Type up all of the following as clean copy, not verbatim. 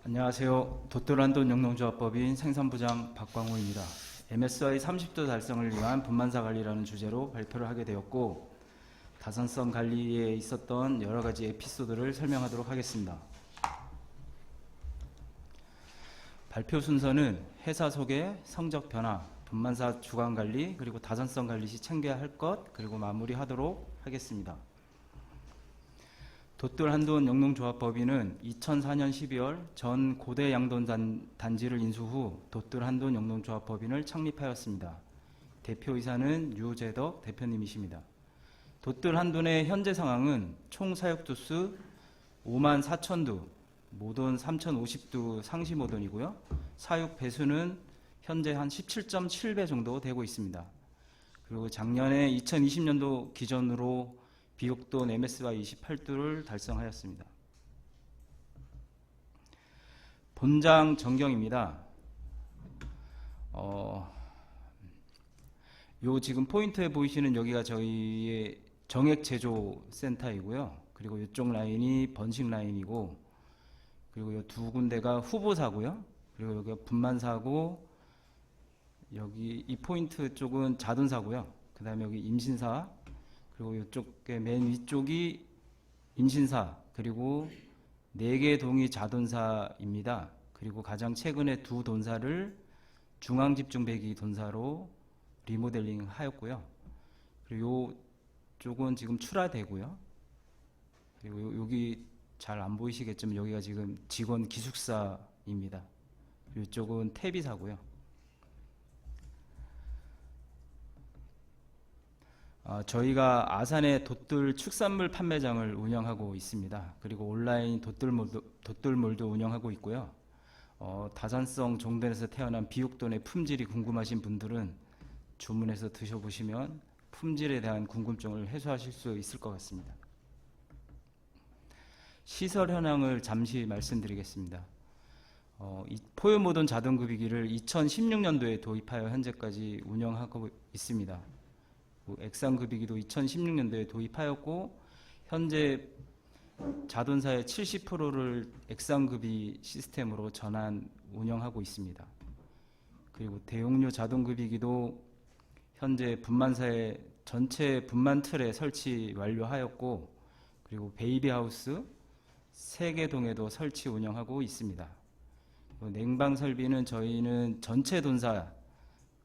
안녕하세요. 돛돌한돈 영농조합법인 생산부장 박광호입니다. MSI 30도 달성을 위한 분만사 관리라는 주제로 발표를 하게 되었고, 다산성 관리에 있었던 여러 가지 에피소드를 설명하도록 하겠습니다. 발표 순서는 회사 소개, 성적 변화, 분만사 주간 관리, 그리고 다산성 관리 시 챙겨야 할 것, 그리고 마무리하도록 하겠습니다. 돛돌한돈 영농조합법인은 2004년 12월 전 고대 양돈 단지를 인수 후 돛돌한돈 영농조합법인을 창립하였습니다. 대표이사는 유재덕 대표님이십니다. 돛돌한돈의 현재 상황은 총 사육두수 5만 4천두, 모돈 3,050두 상시 모돈이고요. 사육 배수는 현재 한 17.7배 정도 되고 있습니다. 그리고 작년에 2020년도 기준으로 비옥돈 MSY 28두를 달성하였습니다. 본장 전경입니다. 요 지금 포인트에 보이시는 여기가 저희의 정액 제조 센터이고요. 그리고 이쪽 라인이 번식 라인이고, 그리고 이 두 군데가 후보사고요. 그리고 여기가 분만사고, 여기 이 포인트 쪽은 자둔사고요. 그 다음에 여기 임신사, 그리고 이쪽에 맨 위쪽이 임신사, 그리고 4개 동이 자돈사입니다. 그리고 가장 최근에 두 돈사를 중앙집중배기 돈사로 리모델링 하였고요. 그리고 이쪽은 지금 출하되고요. 그리고 여기 잘 안 보이시겠지만 여기가 지금 직원 기숙사입니다. 이쪽은 태비사고요. 저희가 아산에 돛돌 축산물 판매장을 운영하고 있습니다. 그리고 온라인 돛돌몰도 운영하고 있고요. 다산성 종단에서 태어난 비옥돈의 품질이 궁금하신 분들은 주문해서 드셔보시면 품질에 대한 궁금증을 해소하실 수 있을 것 같습니다. 시설 현황을 잠시 말씀드리겠습니다. 이 포유모돈 자동급이기를 2016년도에 도입하여 현재까지 운영하고 있습니다. 액상급이기도 2016년도에 도입하였고, 현재 자돈사의 70%를 액상급이 시스템으로 전환 운영하고 있습니다. 그리고 대용료 자동급이기도 현재 분만사의 전체 분만 틀에 설치 완료하였고, 그리고 베이비하우스 3개 동에도 설치 운영하고 있습니다. 냉방 설비는 저희는 전체 돈사,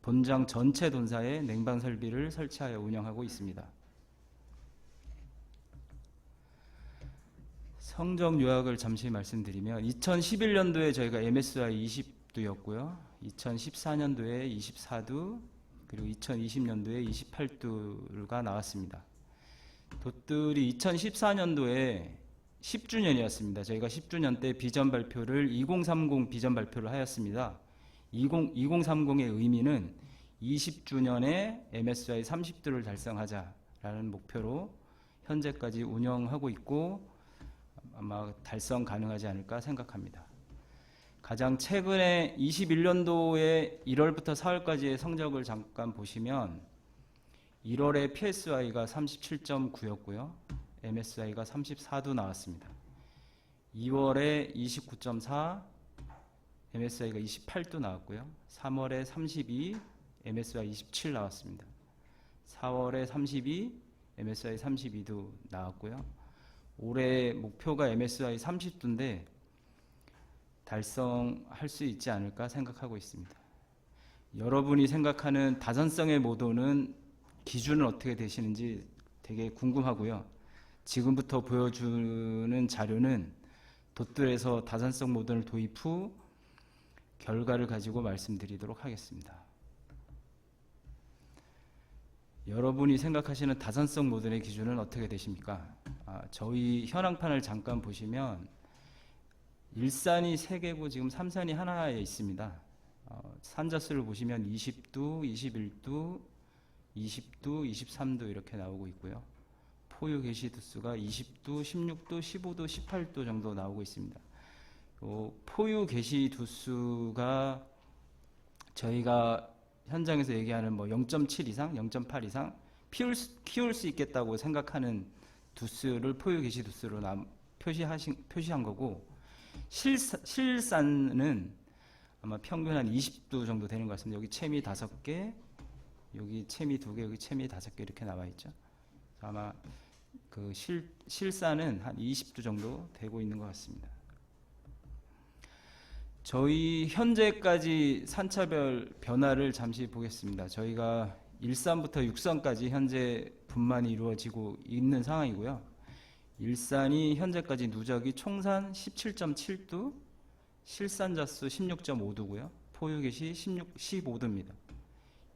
본장 전체 돈사에 냉방 설비를 설치하여 운영하고 있습니다. 성적 요약을 잠시 말씀드리면 2011년도에 저희가 MSI 20두였고요. 2014년도에 24두, 그리고 2020년도에 28두가 나왔습니다. 돛들이 2014년도에 10주년이었습니다. 저희가 10주년 때 비전 발표를 2030 비전 발표를 하였습니다. 2030의 의미는 20주년에 MSI 30두를 달성하자라는 목표로 현재까지 운영하고 있고, 아마 달성 가능하지 않을까 생각합니다. 가장 최근에 21년도에 1월부터 4월까지의 성적을 잠깐 보시면 1월에 PSI가 37.9였고요. MSI가 34도 나왔습니다. 2월에 29.4, MSI가 28도 나왔고요. 3월에 32, MSI 27 나왔습니다. 4월에 32, MSI 32도 나왔고요. 올해 목표가 MSI 30도인데 달성할 수 있지 않을까 생각하고 있습니다. 여러분이 생각하는 다산성의 모도는 기준은 어떻게 되시는지 되게 궁금하고요. 지금부터 보여주는 자료는 돛들에서 다산성 모돈을 도입 후 결과를 가지고 말씀드리도록 하겠습니다. 여러분이 생각하시는 다산성 모돈의 기준은 어떻게 되십니까? 저희 현황판을 잠깐 보시면 일산이 3개고 지금 삼산이 하나에 있습니다. 산자수를 보시면 20두, 21두, 20두, 23두 이렇게 나오고 있고요. 포유 개시 두수가 20두, 16두, 15두, 18두 정도 나오고 있습니다. 포유 개시 두수가 저희가 현장에서 얘기하는 뭐 0.7 이상, 0.8 이상 키울 수 있겠다고 생각하는 두수를 포유 개시 두수로 표시한 거고, 실산은 아마 평균 한 20도 정도 되는 것 같습니다. 여기 채미 5개, 여기 채미 2개, 여기 채미 5개 이렇게 나와 있죠. 아마 그 실산은 한 20도 정도 되고 있는 것 같습니다. 저희 현재까지 산차별 변화를 잠시 보겠습니다. 저희가 1산부터 6산까지 현재 분만이 이루어지고 있는 상황이고요. 1산이 현재까지 누적이 총산 17.7두, 실산자수 16.5두고요. 포유개시 15두입니다.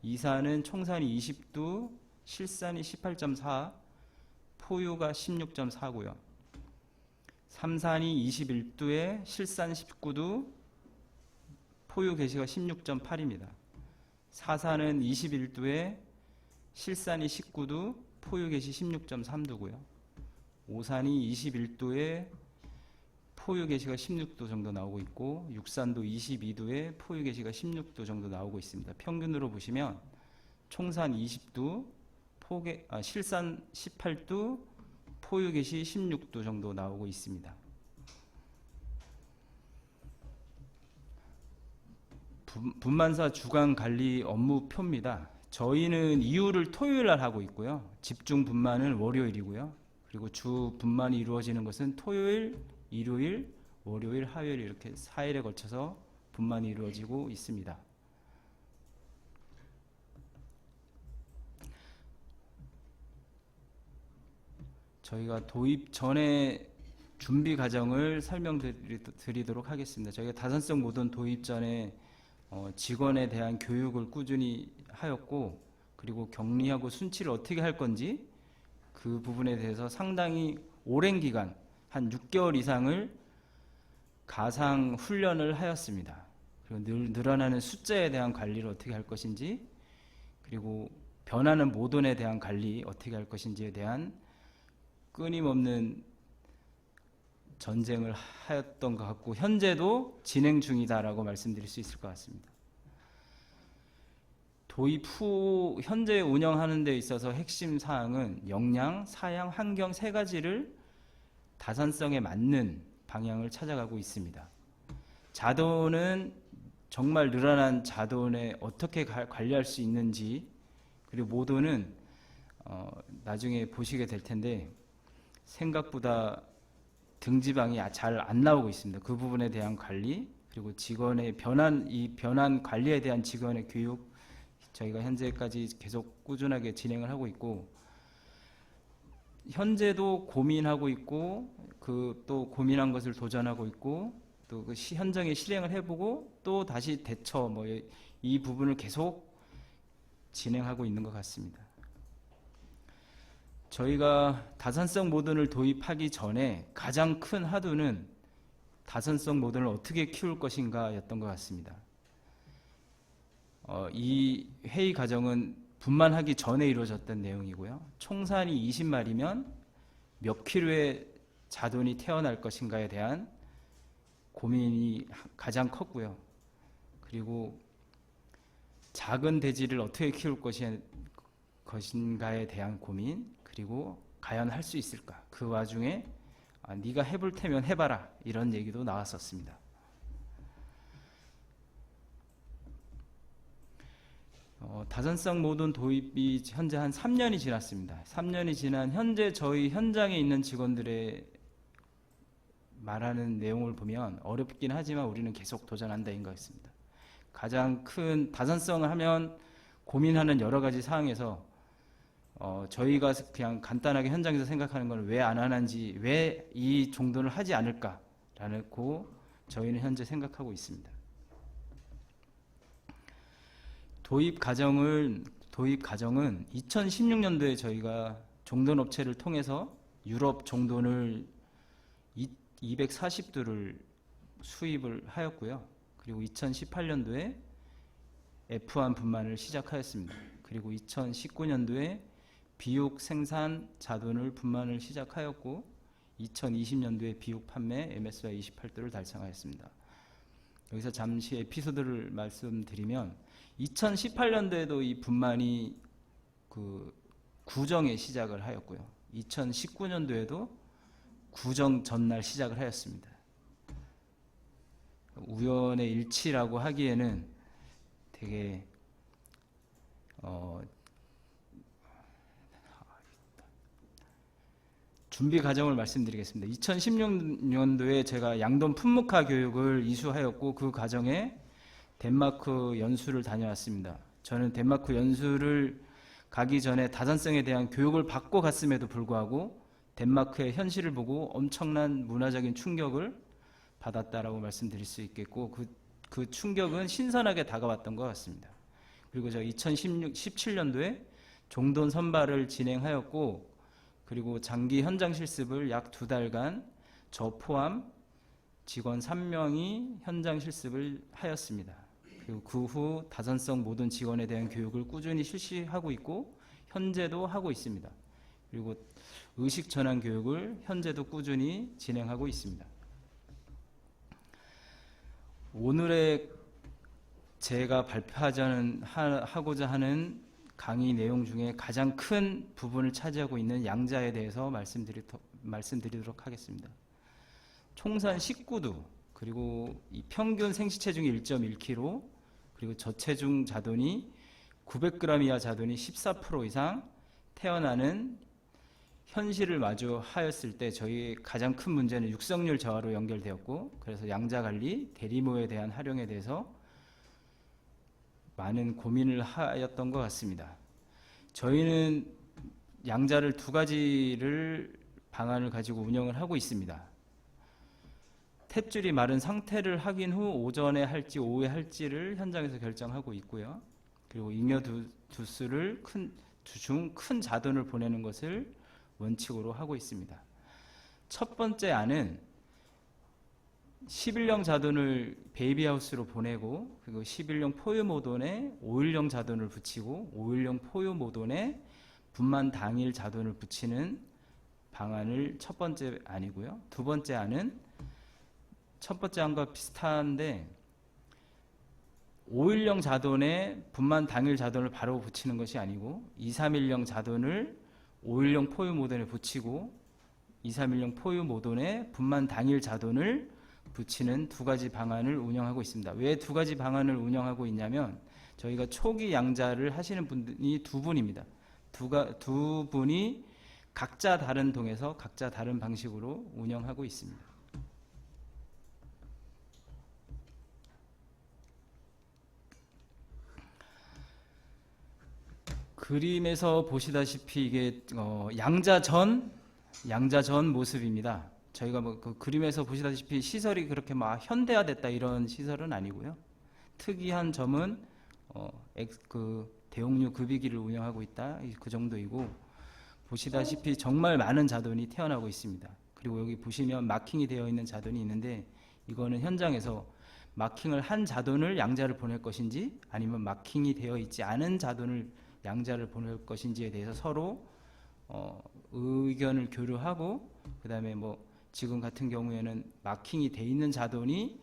2산은 총산이 20두, 실산이 18.4, 포유가 16.4고요. 3산이 21두에 실산 19두, 포유 개시가 16.8입니다. 4산은 21두에 실산이 19두, 포유 개시 16.3두고요. 5산이 21두에 포유 개시가 16도 정도 나오고 있고 6산도 22두에 포유 개시가 16도 정도 나오고 있습니다. 평균으로 보시면 총산 20두, 실산 18두, 포유 개시 16도 정도 나오고 있습니다. 분만사 주간 관리 업무표입니다. 저희는 이후를 토요일 날 하고 있고요. 집중 분만은 월요일이고요. 그리고 주 분만이 이루어지는 것은 토요일, 일요일, 월요일, 화요일 이렇게 4일에 걸쳐서 분만이 이루어지고 있습니다. 저희가 도입 전에 준비 과정을 설명드리도록 하겠습니다. 저희가 다산성 모던 도입 전에 직원에 대한 교육을 꾸준히 하였고, 그리고 격리하고 순치를 어떻게 할 건지 그 부분에 대해서 상당히 오랜 기간 한 6개월 이상을 가상 훈련을 하였습니다. 그리고 늘어나는 숫자에 대한 관리를 어떻게 할 것인지, 그리고 변하는 모던에 대한 관리 어떻게 할 것인지에 대한 끊임없는 전쟁을 하였던 것 같고 현재도 진행 중이다라고 말씀드릴 수 있을 것 같습니다. 도입 후 현재 운영하는 데 있어서 핵심 사항은 역량, 사양, 환경 3가지를 다산성에 맞는 방향을 찾아가고 있습니다. 자돈은 정말 늘어난 자돈에 어떻게 관리할 수 있는지, 그리고 모돈은 나중에 보시게 될 텐데 생각보다 등지방이 잘 안 나오고 있습니다. 그 부분에 대한 관리, 그리고 직원의 변환 관리에 대한 직원의 교육, 저희가 현재까지 계속 꾸준하게 진행을 하고 있고, 현재도 고민하고 있고, 또 고민한 것을 도전하고 있고, 또 그 현장에 실행을 해보고, 또 다시 대처, 이 부분을 계속 진행하고 있는 것 같습니다. 저희가 다산성 모던을 도입하기 전에 가장 큰 하두는 다산성 모던을 어떻게 키울 것인가 였던 것 같습니다. 이 회의 과정은 분만하기 전에 이루어졌던 내용이고요. 총산이 20마리면 몇 킬로의 자돈이 태어날 것인가에 대한 고민이 가장 컸고요. 그리고 작은 돼지를 어떻게 키울 것인가에 대한 고민, 그리고 과연 할 수 있을까? 그 와중에 네가 해볼 테면 해봐라, 이런 얘기도 나왔었습니다. 다산성 모던 도입이 현재 한 3년이 지났습니다. 3년이 지난 현재 저희 현장에 있는 직원들의 말하는 내용을 보면 어렵긴 하지만 우리는 계속 도전한다인 것 같습니다. 가장 큰 다산성을 하면 고민하는 여러 가지 사항에서 저희가 그냥 간단하게 현장에서 생각하는 건 왜 안 하는지, 왜 이 정도는 하지 않을까라고 저희는 현재 생각하고 있습니다. 도입 과정은 2016년도에 저희가 종돈업체를 통해서 유럽 종돈을 240두를 수입을 하였고요. 그리고 2018년도에 F1 분만을 시작하였습니다. 그리고 2019년도에 비육 생산 자돈을 분만을 시작하였고 2020년도에 비육 판매 MSY 28도를 달성하였습니다. 여기서 잠시 에피소드를 말씀드리면 2018년도에도 이 분만이 구정에 시작을 하였고요. 2019년도에도 구정 전날 시작을 하였습니다. 우연의 일치라고 하기에는 되게 준비 과정을 말씀드리겠습니다. 2016년도에 제가 양돈 품목화 교육을 이수하였고 그 과정에 덴마크 연수를 다녀왔습니다. 저는 덴마크 연수를 가기 전에 다산성에 대한 교육을 받고 갔음에도 불구하고 덴마크의 현실을 보고 엄청난 문화적인 충격을 받았다라고 말씀드릴 수 있겠고 그 충격은 신선하게 다가왔던 것 같습니다. 그리고 저 2017년도에 종돈 선발을 진행하였고 그리고 장기 현장 실습을 약 2달간 저 포함 직원 3명이 현장 실습을 하였습니다. 그리고 그 후 다산성 모든 직원에 대한 교육을 꾸준히 실시하고 있고 현재도 하고 있습니다. 그리고 의식 전환 교육을 현재도 꾸준히 진행하고 있습니다. 오늘의 제가 발표하고자 하는 강의 내용 중에 가장 큰 부분을 차지하고 있는 양자에 대해서 말씀드리도록 하겠습니다. 총산 19두, 그리고 이 평균 생시체중이 1.1kg, 그리고 저체중 자돈이 900g 이하 자돈이 14% 이상 태어나는 현실을 마주하였을 때 저희 가장 큰 문제는 육성률 저하로 연결되었고, 그래서 양자관리, 대리모에 대한 활용에 대해서 많은 고민을 하였던 것 같습니다. 저희는 양자를 2가지를 방안을 가지고 운영을 하고 있습니다. 탯줄이 마른 상태를 확인 후 오전에 할지 오후에 할지를 현장에서 결정하고 있고요. 그리고 잉여 두수를 큰 자돈을 보내는 것을 원칙으로 하고 있습니다. 첫 번째 안은 11령 자돈을 베이비하우스로 보내고 그리고 11령 포유 모돈에 5일령 자돈을 붙이고 5일령 포유 모돈에 분만 당일 자돈을 붙이는 방안을 첫 번째 안이고요. 두 번째 안은 첫 번째 안과 비슷한데 5일령 자돈에 분만 당일 자돈을 바로 붙이는 것이 아니고 2, 3일령 자돈을 5일령 포유 모돈에 붙이고 2, 3일령 포유 모돈에 분만 당일 자돈을 붙이는 2가지 방안을 운영하고 있습니다. 왜 2가지 방안을 운영하고 있냐면 저희가 초기 양자를 하시는 분이 2분입니다. 두 분이 각자 다른 동에서 각자 다른 방식으로 운영하고 있습니다. 그림에서 보시다시피 이게 양자 전 모습입니다. 저희가 그 그림에서 보시다시피 시설이 그렇게 막 현대화됐다 이런 시설은 아니고요. 특이한 점은 대용류 급이기를 운영하고 있다 그 정도이고, 보시다시피 정말 많은 자돈이 태어나고 있습니다. 그리고 여기 보시면 마킹이 되어 있는 자돈이 있는데 이거는 현장에서 마킹을 한 자돈을 양자를 보낼 것인지 아니면 마킹이 되어 있지 않은 자돈을 양자를 보낼 것인지에 대해서 서로 의견을 교류하고, 그 다음에 지금 같은 경우에는 마킹이 돼 있는 자돈이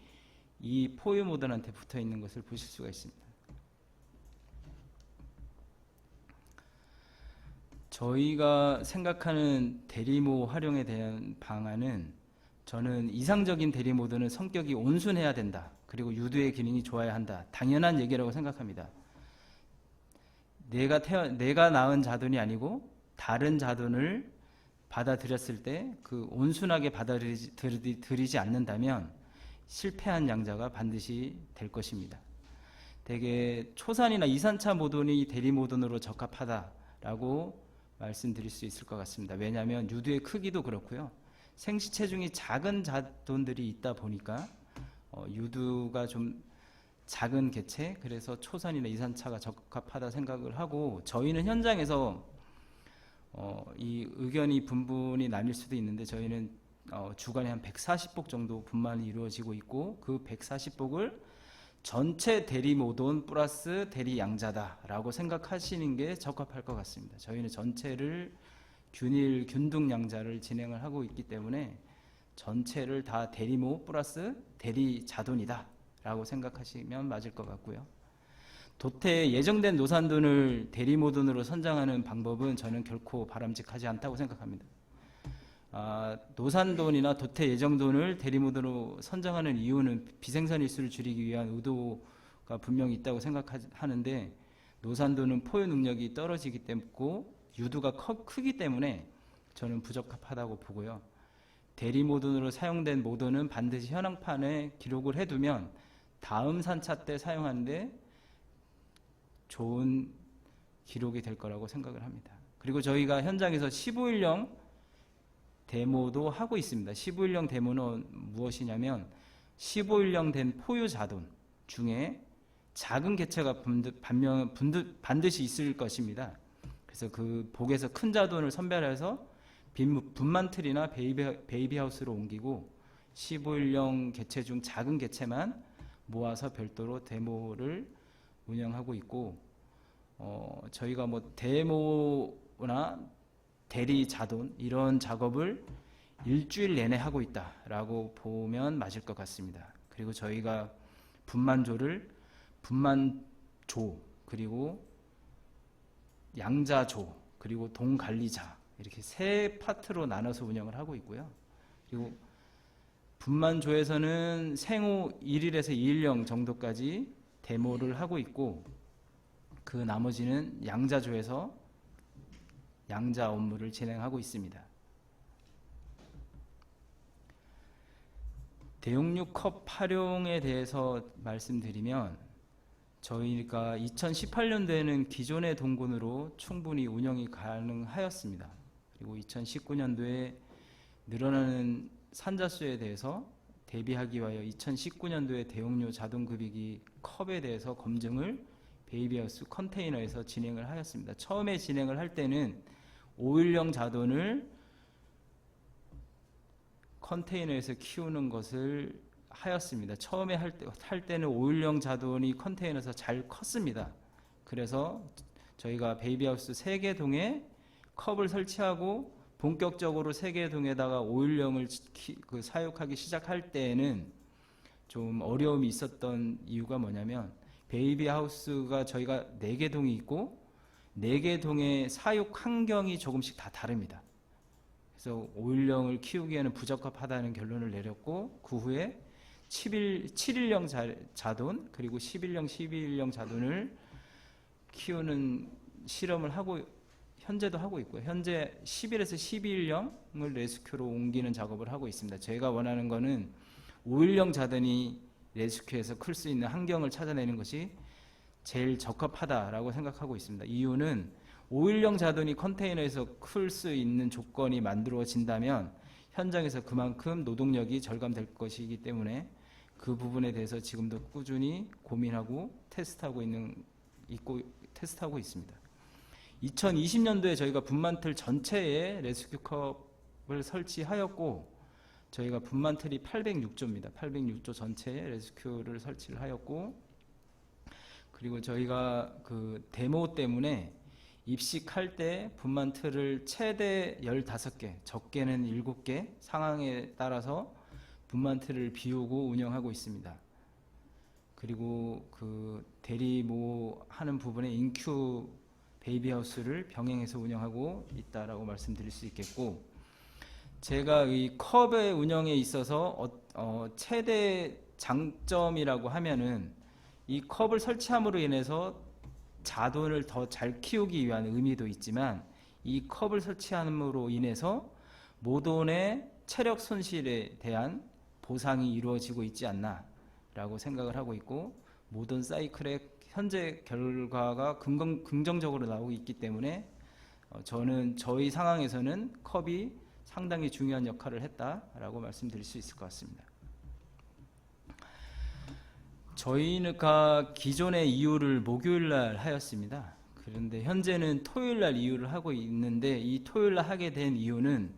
이 포유 모던한테 붙어 있는 것을 보실 수가 있습니다. 저희가 생각하는 대리모 활용에 대한 방안은, 저는 이상적인 대리모드는 성격이 온순해야 된다. 그리고 유두의 기능이 좋아야 한다. 당연한 얘기라고 생각합니다. 내가 낳은 자돈이 아니고 다른 자돈을 받아들였을 때 그 온순하게 받아들이지 않는다면 실패한 양자가 반드시 될 것입니다. 대개 초산이나 이산차 모돈이 대리 모돈으로 적합하다라고 말씀드릴 수 있을 것 같습니다. 왜냐하면 유두의 크기도 그렇고요. 생시 체중이 작은 자돈들이 있다 보니까 유두가 좀 작은 개체, 그래서 초산이나 이산차가 적합하다 생각을 하고, 저희는 현장에서 이 의견이 분분히 나뉠 수도 있는데 저희는 주간에 한 140복 정도 분만이 이루어지고 있고, 그 140복을 전체 대리 모돈 플러스 대리 양자다라고 생각하시는 게 적합할 것 같습니다. 저희는 전체를 균등 양자를 진행을 하고 있기 때문에 전체를 다 대리모 플러스 대리 자돈이다 라고 생각하시면 맞을 것 같고요. 도태에 예정된 노산돈을 대리모돈으로 선정하는 방법은 저는 결코 바람직하지 않다고 생각합니다. 노산돈이나 도태 예정돈을 대리모드로 선정하는 이유는 비생산 일수를 줄이기 위한 의도가 분명히 있다고 생각하는데, 노산돈은 포유 능력이 떨어지기 때문에 유두가 크기 때문에 저는 부적합하다고 보고요. 대리모돈으로 사용된 모돈은 반드시 현황판에 기록을 해두면 다음 산차 때 사용하는데 좋은 기록이 될 거라고 생각을 합니다. 그리고 저희가 현장에서 15일령 데모도 하고 있습니다. 15일령 데모는 무엇이냐면 15일령 된 포유 자돈 중에 작은 개체가 반드시 있을 것입니다. 그래서 그 복에서 큰 자돈을 선별해서 분만틀이나 베이비하우스로 옮기고 15일령 개체 중 작은 개체만 모아서 별도로 데모를 운영하고 있고, 저희가 뭐 데모나 대리 자돈 이런 작업을 일주일 내내 하고 있다라고 보면 맞을 것 같습니다. 그리고 저희가 분만조 그리고 양자조 그리고 동관리자 이렇게 세 파트로 나눠서 운영을 하고 있고요. 그리고 분만조에서는 생후 1일에서 2일령 정도까지 데모를 하고 있고, 그 나머지는 양자조에서 양자 업무를 진행하고 있습니다. 대용류 컵 활용에 대해서 말씀드리면, 저희가 2018년도에는 기존의 동군으로 충분히 운영이 가능하였습니다. 그리고 2019년도에 늘어나는 산자수에 대해서 대비하기 위하여 2019년도에 대용료 자동급이기 컵에 대해서 검증을 베이비하우스 컨테이너에서 진행을 하였습니다. 처음에 진행을 할 때는 5일령 자돈을 컨테이너에서 키우는 것을 하였습니다. 처음에 할 때는 5일령 자돈이 컨테이너에서 잘 컸습니다. 그래서 저희가 베이비하우스 3개 동에 컵을 설치하고 본격적으로 3개 동에다가 5일령을 사육하기 시작할 때에는 좀 어려움이 있었던 이유가 뭐냐면, 베이비하우스가 저희가 4개 동이 있고 4개 동의 사육 환경이 조금씩 다 다릅니다. 그래서 5일령을 키우기에는 부적합하다는 결론을 내렸고, 그 후에 7일령 자돈 그리고 11령, 12일령 자돈을 키우는 실험을 하고 현재도 하고 있고요. 현재 10일에서 12일령을 레스큐로 옮기는 작업을 하고 있습니다. 제가 원하는 거는 5일령 자돈이 레스큐에서 클 수 있는 환경을 찾아내는 것이 제일 적합하다라고 생각하고 있습니다. 이유는 5일령 자돈이 컨테이너에서 클 수 있는 조건이 만들어진다면 현장에서 그만큼 노동력이 절감될 것이기 때문에 그 부분에 대해서 지금도 꾸준히 고민하고 테스트하고 있습니다. 2020년도에 저희가 분만틀 전체에 레스큐컵을 설치하였고, 저희가 분만틀이 806조입니다. 806조 전체에 레스큐를 설치를 하였고, 그리고 저희가 그 데모 때문에 입식할 때 분만틀을 최대 15개, 적게는 7개 상황에 따라서 분만틀을 비우고 운영하고 있습니다. 그리고 그 대리모 하는 부분에 인큐 베이비하우스를 병행해서 운영하고 있다라고 말씀드릴 수 있겠고, 제가 이 컵의 운영에 있어서 최대 장점이라고 하면은 이 컵을 설치함으로 인해서 자돈을 더 잘 키우기 위한 의미도 있지만, 이 컵을 설치함으로 인해서 모돈의 체력 손실에 대한 보상이 이루어지고 있지 않나 라고 생각을 하고 있고, 모던 사이클의 현재 결과가 긍정적으로 나오고 있기 때문에 저는 저희 상황에서는 컵이 상당히 중요한 역할을 했다라고 말씀드릴 수 있을 것 같습니다. 저희가 기존의 이유를 목요일날 하였습니다. 그런데 현재는 토요일날 이유를 하고 있는데, 이 토요일날 하게 된 이유는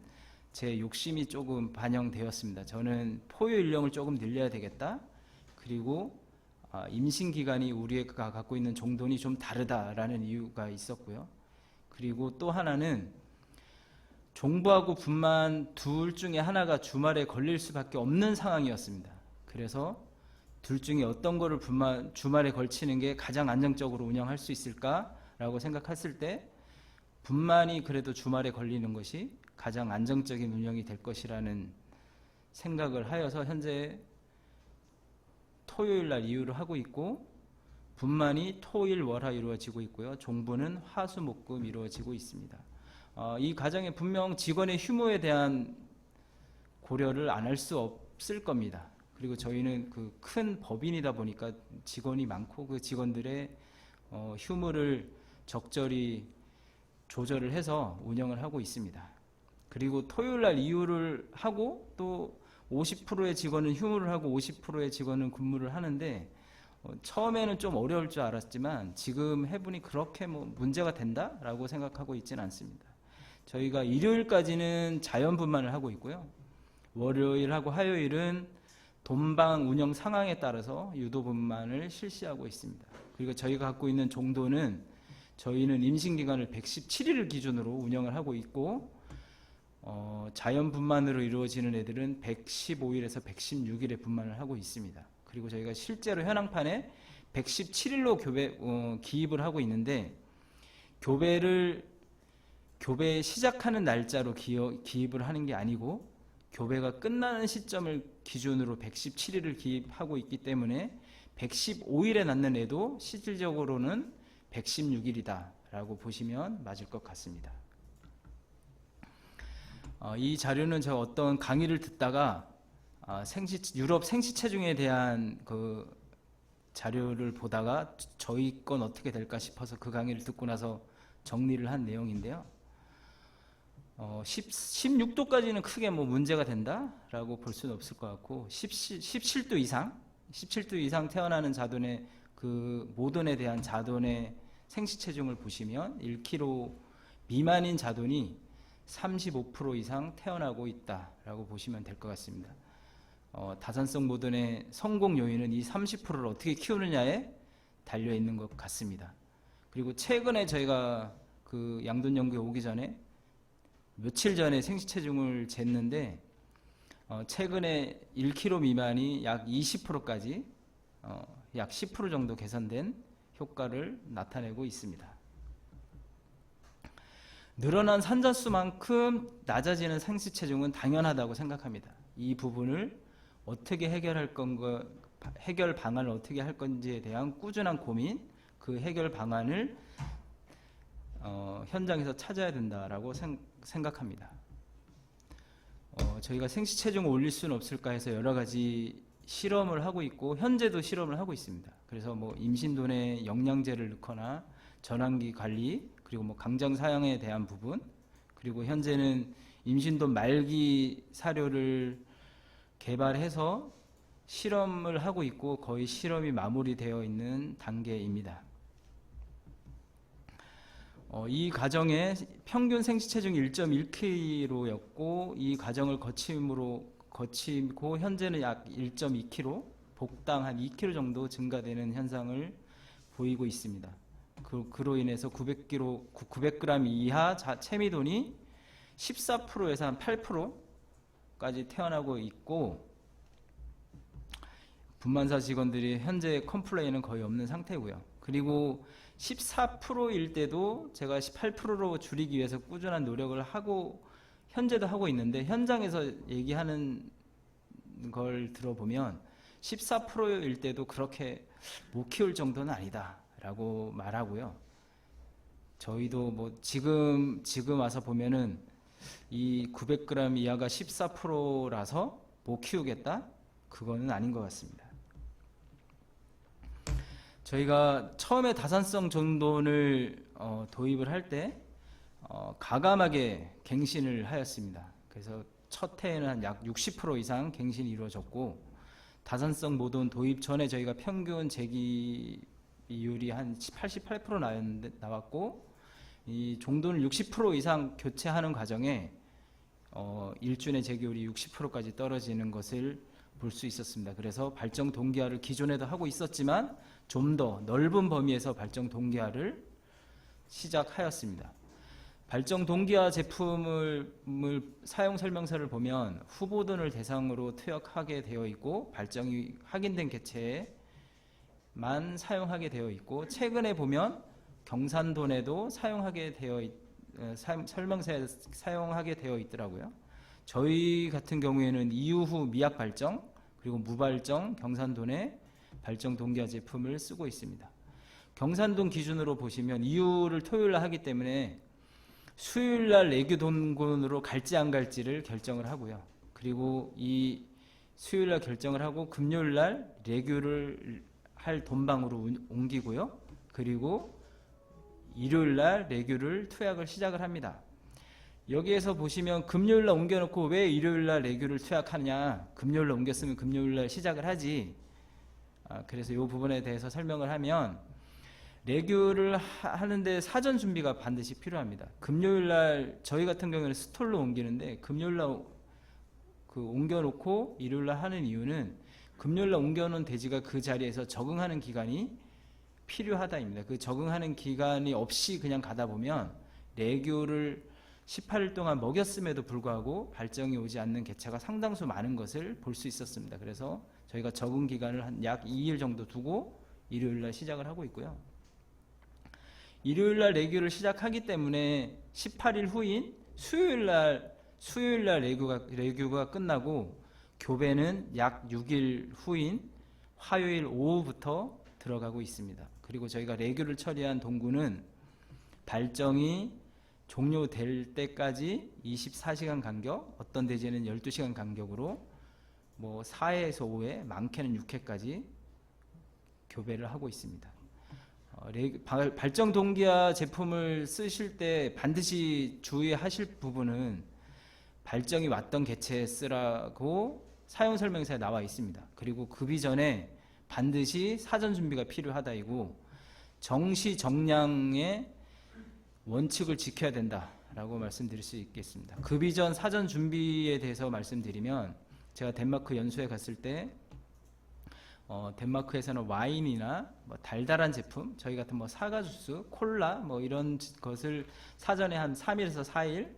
제 욕심이 조금 반영되었습니다. 저는 포유 일령을 조금 늘려야 되겠다. 그리고 임신기간이 우리가 갖고 있는 종돈이 좀 다르다라는 이유가 있었고요. 그리고 또 하나는 종부하고 분만 둘 중에 하나가 주말에 걸릴 수밖에 없는 상황이었습니다. 그래서 둘 중에 어떤 거를 주말에 걸치는 게 가장 안정적으로 운영할 수 있을까라고 생각했을 때, 분만이 그래도 주말에 걸리는 것이 가장 안정적인 운영이 될 것이라는 생각을 하여서 현재 토요일 날 이후로 하고 있고, 분만이 토일 월화 이루어지고 있고요. 종부는 화수목금 이루어지고 있습니다. 이 가정에 분명 직원의 휴무에 대한 고려를 안 할 수 없을 겁니다. 그리고 저희는 그 큰 법인이다 보니까 직원이 많고 그 직원들의 휴무를 적절히 조절을 해서 운영을 하고 있습니다. 그리고 토요일 날 이후를 하고 또 50%의 직원은 휴무를 하고 50%의 직원은 근무를 하는데, 처음에는 좀 어려울 줄 알았지만 지금 해보니 그렇게 뭐 문제가 된다라고 생각하고 있지는 않습니다. 저희가 일요일까지는 자연분만을 하고 있고요. 월요일하고 화요일은 돈방 운영 상황에 따라서 유도분만을 실시하고 있습니다. 그리고 저희가 갖고 있는 종도는 저희는 임신기간을 117일을 기준으로 운영을 하고 있고, 자연분만으로 이루어지는 애들은 115일에서 116일에 분만을 하고 있습니다. 그리고 저희가 실제로 현황판에 117일로 기입을 하고 있는데, 교배 시작하는 날짜로 기입을 하는 게 아니고 교배가 끝나는 시점을 기준으로 117일을 기입하고 있기 때문에 115일에 낳는 애도 실질적으로는 116일이다 라고 보시면 맞을 것 같습니다. 이 자료는 제가 어떤 강의를 듣다가 유럽 생시체중에 대한 그 자료를 보다가 저희 건 어떻게 될까 싶어서 그 강의를 듣고 나서 정리를 한 내용인데요. 16도까지는 크게 뭐 문제가 된다라고 볼 수는 없을 것 같고, 17도 이상 태어나는 자돈의 그 모돈에 대한 자돈의 생시체중을 보시면 1kg 미만인 자돈이 35% 이상 태어나고 있다라고 보시면 될 것 같습니다. 다산성 모돈의 성공 요인은 이 30%를 어떻게 키우느냐에 달려 있는 것 같습니다. 그리고 최근에 저희가 그 양돈 연구에 오기 전에 며칠 전에 생시체중을 쟀는데, 최근에 1kg 미만이 약 20%까지 약 10% 정도 개선된 효과를 나타내고 있습니다. 늘어난 산자수만큼 낮아지는 생시체중은 당연하다고 생각합니다. 이 부분을 어떻게 해결할 건가, 해결 방안을 어떻게 할 건지에 대한 꾸준한 고민, 그 해결 방안을 현장에서 찾아야 된다라고 생각합니다. 저희가 생시체중을 올릴 수는 없을까 해서 여러 가지 실험을 하고 있고, 현재도 실험을 하고 있습니다. 그래서 뭐 임신돈에 영양제를 넣거나 전환기 관리, 그리고 뭐 강장 사양에 대한 부분, 그리고 현재는 임신돈 말기 사료를 개발해서 실험을 하고 있고 거의 실험이 마무리되어 있는 단계입니다. 이 가정의 평균 생시체중이 1.1kg였고 이 과정을 거치고 현재는 약 1.2kg, 복당 한 2kg 정도 증가되는 현상을 보이고 있습니다. 그로 인해서 900g 이하 체미돈이 14%에서 한 8%까지 태어나고 있고, 분만사 직원들이 현재 컴플레인은 거의 없는 상태고요. 그리고 14%일 때도 제가 18%로 줄이기 위해서 꾸준한 노력을 하고 현재도 하고 있는데, 현장에서 얘기하는 걸 들어보면 14%일 때도 그렇게 못 키울 정도는 아니다 라고 말하고요. 저희도 뭐 지금 와서 보면은 이 900g 이하가 14%라서 못 키우겠다? 그거는 아닌 것 같습니다. 저희가 처음에 다산성 전돈을 도입을 할 때 가감하게 갱신을 하였습니다. 그래서 첫 해에는 한 약 60% 이상 갱신이 이루어졌고, 다산성 모돈 도입 전에 저희가 평균 재기 비율이 한 88% 나왔고, 이 종돈을 60% 이상 교체하는 과정에 일준의 재기율이 60%까지 떨어지는 것을 볼 수 있었습니다. 그래서 발정 동기화를 기존에도 하고 있었지만 좀 더 넓은 범위에서 발정 동기화를 시작하였습니다. 발정 동기화 제품을 사용 설명서를 보면 후보돈을 대상으로 투약하게 되어 있고 발정이 확인된 개체에만 사용하게 되어 있고, 최근에 보면 경산돈에도 사용하게 되어 설명서에 사용하게 되어 있더라고요. 저희 같은 경우에는 이후 미약 발정 그리고 무발정 경산돈의 발정 동기화 제품을 쓰고 있습니다. 경산돈 기준으로 보시면 이후를 토요일날 하기 때문에 수요일날 내규 돈군으로 갈지 안 갈지를 결정을 하고요. 그리고 이 수요일날 결정을 하고 금요일날 레규를 할 돈방으로 옮기고요. 그리고 일요일날 레규를 투약을 시작을 합니다. 여기에서 보시면 금요일날 옮겨놓고 왜 일요일날 레규를 투약하느냐, 금요일날 옮겼으면 금요일날 시작을 하지. 그래서 이 부분에 대해서 설명을 하면 레규를 하는데 사전 준비가 반드시 필요합니다. 금요일날 저희 같은 경우는 스톨로 옮기는데 금요일날 옮겨놓고 일요일날 하는 이유는 금요일날 옮겨놓은 돼지가 그 자리에서 적응하는 기간이 필요하다입니다. 그 적응하는 기간이 없이 그냥 가다 보면 레규를 18일 동안 먹였음에도 불구하고 발정이 오지 않는 개체가 상당수 많은 것을 볼 수 있었습니다. 그래서 저희가 적응 기간을 한 약 2일 정도 두고 일요일날 시작을 하고 있고요. 일요일날 레규를 시작하기 때문에 18일 후인 수요일날 레규가 끝나고 교배는 약 6일 후인 화요일 오후부터 들어가고 있습니다. 그리고 저희가 레규를 처리한 동구는 발정이 종료될 때까지 24시간 간격, 어떤 대지는 12시간 간격으로 뭐 4회에서 5회, 많게는 6회까지 교배를 하고 있습니다. 발정 동기화 제품을 쓰실 때 반드시 주의하실 부분은 발정이 왔던 개체에 쓰라고 사용 설명서에 나와 있습니다. 그리고 급이 전에 반드시 사전 준비가 필요하다이고 정시 정량의 원칙을 지켜야 된다라고 말씀드릴 수 있겠습니다. 급이 전 사전 준비에 대해서 말씀드리면 제가 덴마크 연수에 갔을 때 덴마크에서는 와인이나 뭐 달달한 제품, 저희 같은 뭐 사과 주스, 콜라 뭐 이런 것을 사전에 한 3일에서 4일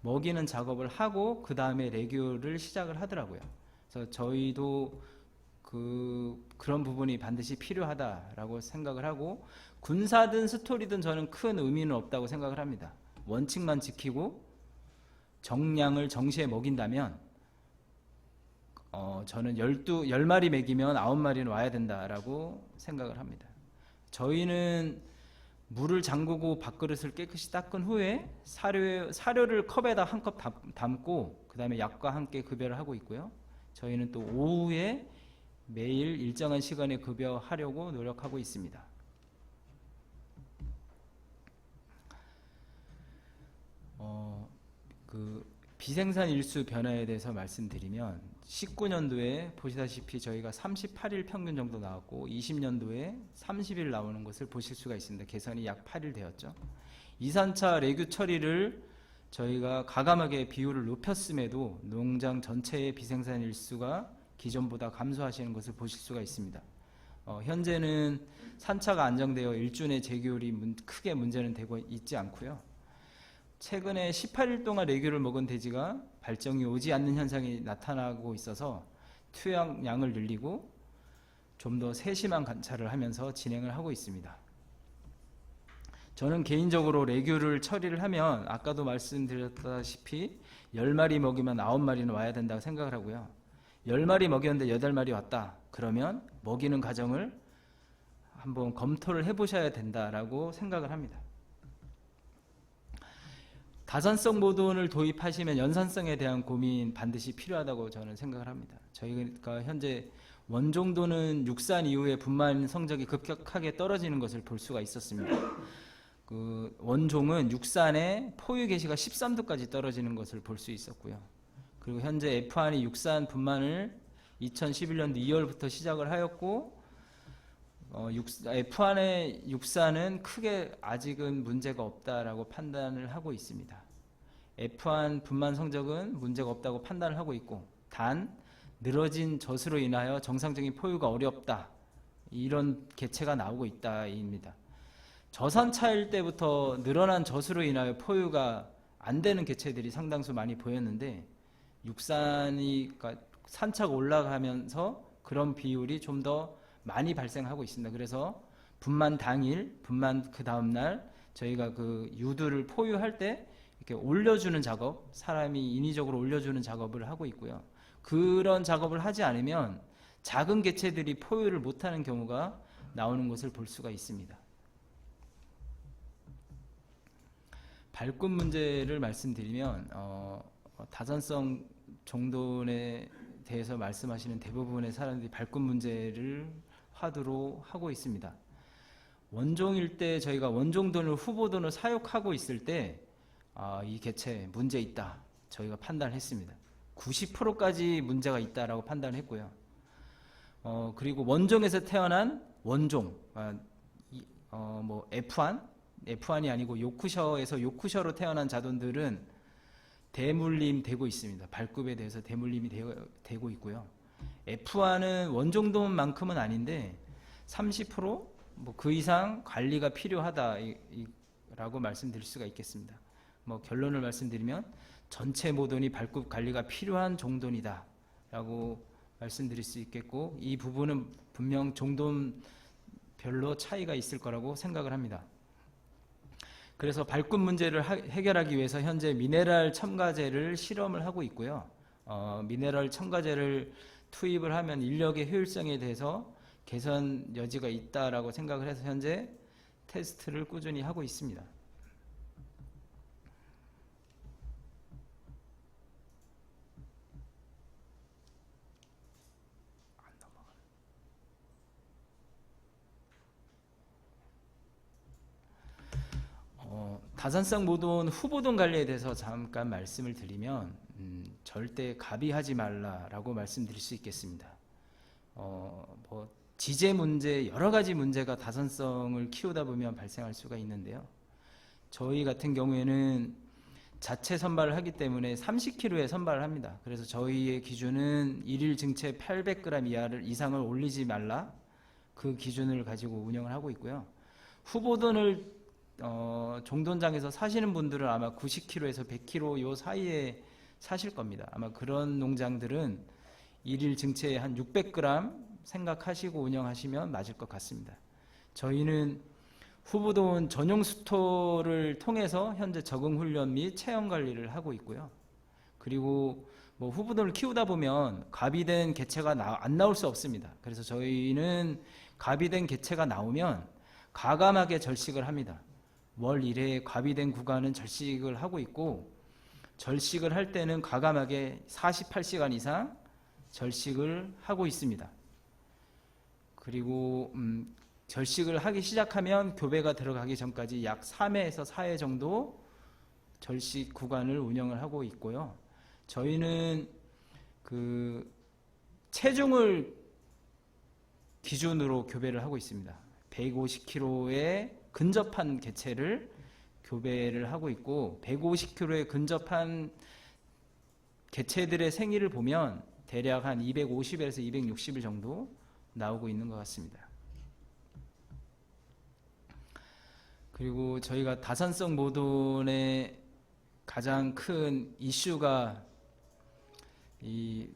먹이는 작업을 하고 그 다음에 레규를 시작을 하더라고요. 그래서 저희도 그런 부분이 반드시 필요하다라고 생각을 하고 군사든 스토리든 저는 큰 의미는 없다고 생각을 합니다. 원칙만 지키고 정량을 정시에 먹인다면 저는 10마리 먹이면 9마리는 와야 된다라고 생각을 합니다. 저희는 물을 잠그고 밥그릇을 깨끗이 닦은 후에 사료를 컵에다 한 컵 담고 그 다음에 약과 함께 급여를 하고 있고요. 저희는 또 오후에 매일 일정한 시간에 급여하려고 노력하고 있습니다. 비생산 일수 변화에 대해서 말씀드리면 19년도에 보시다시피 저희가 38일 평균 정도 나왔고 20년도에 30일 나오는 것을 보실 수가 있습니다. 개선이 약 8일 되었죠. 2, 3차 레규 처리를 저희가 가감하게 비율을 높였음에도 농장 전체의 비생산 일수가 기존보다 감소하시는 것을 보실 수가 있습니다. 현재는 산차가 안정되어 일준의 제기율이 크게 문제는 되고 있지 않고요. 최근에 18일 동안 레규를 먹은 돼지가 발정이 오지 않는 현상이 나타나고 있어서 투약량을 늘리고 좀 더 세심한 관찰을 하면서 진행을 하고 있습니다. 저는 개인적으로 레규를 처리를 하면 아까도 말씀드렸다시피 10마리 먹이면 9마리는 와야 된다고 생각을 하고요. 10마리 먹였는데 8마리 왔다. 그러면 먹이는 과정을 한번 검토를 해보셔야 된다라고 생각을 합니다. 다산성 모돈을 도입하시면 연산성에 대한 고민 반드시 필요하다고 저는 생각을 합니다. 저희가 현재 원종도는 육산 이후에 분만 성적이 급격하게 떨어지는 것을 볼 수가 있었습니다. 원종은 육산의 포유 개시가 13도까지 떨어지는 것을 볼 수 있었고요. 그리고 현재 F1이 육산 분만을 2011년도 2월부터 시작을 하였고 F1의 육산은 크게 아직은 문제가 없다라고 판단을 하고 있습니다. F1 분만 성적은 문제가 없다고 판단을 하고 있고 단 늘어진 젖으로 인하여 정상적인 포유가 어렵다. 이런 개체가 나오고 있다입니다. 저산차일 때부터 늘어난 젖으로 인하여 포유가 안 되는 개체들이 상당수 많이 보였는데 육산이 산차가 올라가면서 그런 비율이 좀 더 많이 발생하고 있습니다. 그래서 분만 당일, 분만 그 다음날 저희가 그 유두를 포유할 때 이렇게 올려주는 작업, 사람이 인위적으로 올려주는 작업을 하고 있고요. 그런 작업을 하지 않으면 작은 개체들이 포유를 못하는 경우가 나오는 것을 볼 수가 있습니다. 발굽 문제를 말씀드리면 다산성 종돈에 대해서 말씀하시는 대부분의 사람들이 발굽 문제를 화두로 하고 있습니다. 원종일 때 저희가 원종돈을 후보돈을 사육하고 있을 때 이 개체 문제 있다 저희가 판단했습니다. 90%까지 문제가 있다라고 판단했고요. 그리고 원종에서 태어난 원종, 뭐 F1이 아니고 요크셔에서 요크셔로 태어난 자돈들은 대물림 되고 있습니다. 발굽에 대해서 대물림이 되고 있고요. F1은 원종돈만큼은 아닌데 30% 뭐 그 이상 관리가 필요하다라고 말씀드릴 수가 있겠습니다. 뭐 결론을 말씀드리면 전체 모돈이 발굽 관리가 필요한 종돈이다라고 말씀드릴 수 있겠고, 이 부분은 분명 종돈별로 차이가 있을 거라고 생각을 합니다. 그래서 발굽 문제를 해결하기 위해서 현재 미네랄 첨가제를 실험을 하고 있고요. 미네랄 첨가제를 투입을 하면 인력의 효율성에 대해서 개선 여지가 있다라고 생각을 해서 현재 테스트를 꾸준히 하고 있습니다. 다산성 모돈 후보돈 관리에 대해서 잠깐 말씀을 드리면 절대 가비하지 말라라고 말씀드릴 수 있겠습니다. 뭐 지제 문제, 여러 가지 문제가 다산성을 키우다 보면 발생할 수가 있는데요. 저희 같은 경우에는 자체 선발을 하기 때문에 30kg에 선발을 합니다. 그래서 저희의 기준은 일일 증체 800g 이상을 올리지 말라, 그 기준을 가지고 운영을 하고 있고요. 후보돈을 종돈장에서 사시는 분들은 아마 90kg에서 100kg 요 사이에 사실 겁니다. 아마 그런 농장들은 일일 증체에 한 600g 생각하시고 운영하시면 맞을 것 같습니다. 저희는 후보돈 전용 스토어를 통해서 현재 적응 훈련 및 체험 관리를 하고 있고요. 그리고 뭐 후보돈을 키우다 보면 가비된 개체가 안 나올 수 없습니다. 그래서 저희는 가비된 개체가 나오면 가감하게 절식을 합니다. 월 1회 가비된 구간은 절식을 하고 있고, 절식을 할 때는 가감하게 48시간 이상 절식을 하고 있습니다. 그리고 절식을 하기 시작하면 교배가 들어가기 전까지 약 3회에서 4회 정도 절식 구간을 운영을 하고 있고요. 저희는 그 체중을 기준으로 교배를 하고 있습니다. 150kg에 근접한 개체를 교배를 하고 있고, 150kg에 근접한 개체들의 생일을 보면 대략 한 250에서 260일 정도 나오고 있는 것 같습니다. 그리고 저희가 다산성 모돈의 가장 큰 이슈가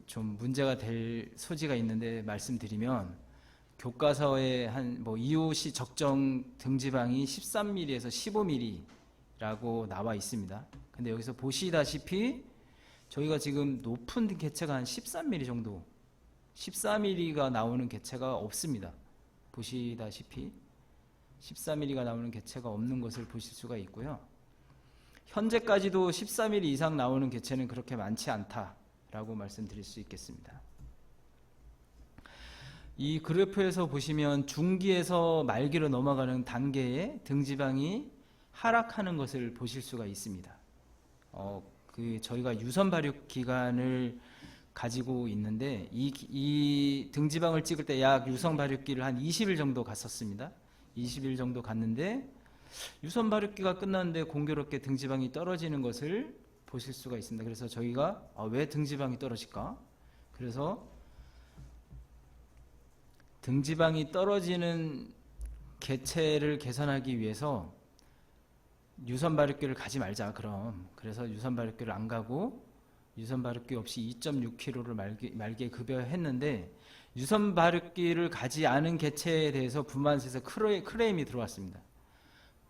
좀 문제가 될 소지가 있는데 말씀드리면, 교과서에 한 뭐 이웃이 적정 등지방이 13mm에서 15mm라고 나와 있습니다. 근데 여기서 보시다시피 저희가 지금 높은 개체가 한 13mm 정도, 14mm가 나오는 개체가 없습니다. 보시다시피 14mm가 나오는 개체가 없는 것을 보실 수가 있고요. 현재까지도 14mm 이상 나오는 개체는 그렇게 많지 않다라고 말씀드릴 수 있겠습니다. 이 그래프에서 보시면 중기에서 말기로 넘어가는 단계에 등지방이 하락하는 것을 보실 수가 있습니다. 저희가 유선 발육 기간을 가지고 있는데 이 등지방을 찍을 때 약 유선 발육기를 한 20일 정도 갔었습니다. 20일 정도 갔는데 유선 발육기가 끝났는데 공교롭게 등지방이 떨어지는 것을 보실 수가 있습니다. 그래서 저희가 왜 등지방이 떨어질까? 그래서 등지방이 떨어지는 개체를 개선하기 위해서 유선 발육기를 가지 말자. 그래서 유선 발육기를 안 가고 유선 발육기 없이 2.6kg를 말기에 급여했는데, 유선 발육기를 가지 않은 개체에 대해서 분만실에서 클레임이 들어왔습니다.